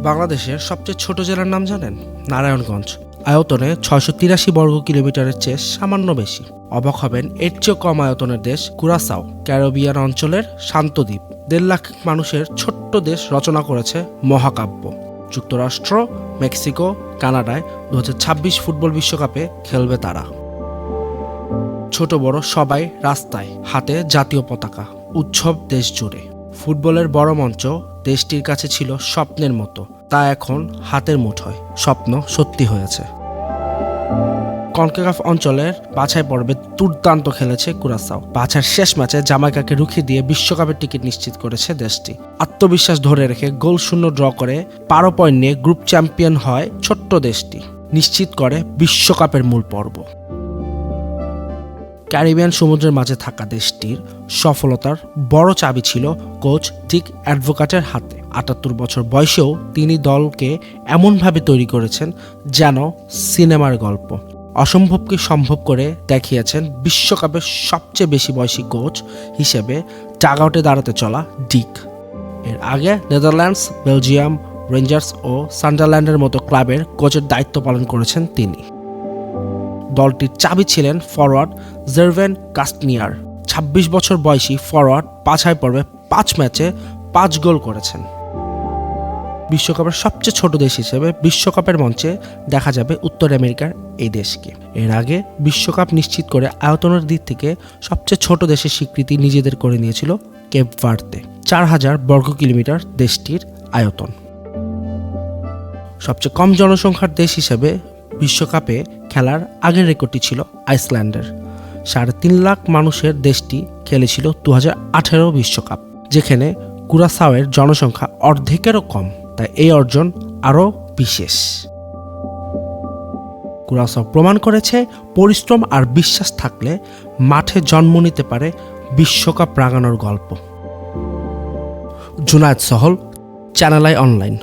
বাংলাদেশের সবচেয়ে ছোট জেলার নাম জানেন? নারায়ণগঞ্জ। আয়তনে 683 বর্গ কিলোমিটারের চেয়ে সামান্য বেশি। অবাক হবেন, এর চেয়েও কম আয়তনের দেশ কুরাসাও, ক্যারিবিয়ান অঞ্চলের শান্ত দ্বীপ। 1.5 লাখ মানুষের ছোট্ট দেশ রচনা করেছে মহাকাব্য। যুক্তরাষ্ট্র, মেক্সিকো, কানাডায় 2026 ফুটবল বিশ্বকাপে খেলবে তারা। ছোট বড় সবাই রাস্তায়, হাতে জাতীয় পতাকা, উৎসব দেশ জুড়ে। ফুটবলের বড় মঞ্চ দেশটির কাছে ছিল স্বপ্নের মতো, তা এখন হাতের মুঠোয়। স্বপ্ন সত্যি হয়েছে। কনকাকাফ অঞ্চলের বাছাই পর্বে দুর্দান্ত খেলেছে কুরাসাও। বাছাইয়ের শেষ ম্যাচে জামাইকাকে রুখে দিয়ে বিশ্বকাপের টিকিট নিশ্চিত করেছে দেশটি। আত্মবিশ্বাস ধরে রেখে গোল শূন্য ড্র করে 12 পয়েন্ট নিয়ে গ্রুপ চ্যাম্পিয়ন হয় ছোট্ট দেশটি, নিশ্চিত করে বিশ্বকাপের মূল পর্ব। ক্যারিবিয়ান সমুদ্রের মাঝে থাকা দেশটির সফলতার বড় চাবি ছিল কোচ ডিক অ্যাডভোকেটের হাতে। 78 বছর বয়সেও তিনি দলকে এমনভাবে তৈরি করেছেন যেন সিনেমার গল্প। অসম্ভবকে সম্ভব করে দেখিয়েছেন বিশ্বকাপের সবচেয়ে বেশি বয়সী কোচ হিসেবে ডাগআউটে দাঁড়াতে চলা ডিক। এর আগে নেদারল্যান্ডস, বেলজিয়াম, রেঞ্জার্স ও সান্ডারল্যান্ডের মতো ক্লাবের কোচের দায়িত্ব পালন করেছেন তিনি। দলটির চাবি ছিলেন ফরওয়ার্ড জার্ভেন কাস্টনিয়ার। 26 বছর বয়সী ফরওয়ার্ড বাছাই পর্বে 5 ম্যাচে 5 গোল করেছেন। বিশ্বকাপের সবচেয়ে ছোট দেশ হিসেবে বিশ্বকাপের মঞ্চে দেখা যাবে উত্তর আমেরিকার এই দেশকে। এর আগে বিশ্বকাপ নিশ্চিত করে আয়তনের দিক থেকে সবচেয়ে ছোট দেশের স্বীকৃতি নিজেদের করে নিয়েছিল কেপ ভার্দে। 4000 বর্গ কিলোমিটার দেশটির আয়তন। সবচেয়ে কম জনসংখ্যার দেশ হিসেবে বিশ্বকাপে খেলার আগের রেকর্ডটি ছিল আইসল্যান্ডের। 3.5 লাখ মানুষের দেশটি খেলেছিল 2018 বিশ্বকাপ, যেখানে কুরাসাওয়ের জনসংখ্যা অর্ধেকেরও কম। তাই এই অর্জন আরও বিশেষ। কুরাসাও প্রমাণ করেছে পরিশ্রম আর বিশ্বাস থাকলে মাঠে জন্ম নিতে পারে বিশ্বকাপ রাঙানোর গল্প। Junayed Sahal, Channel i online.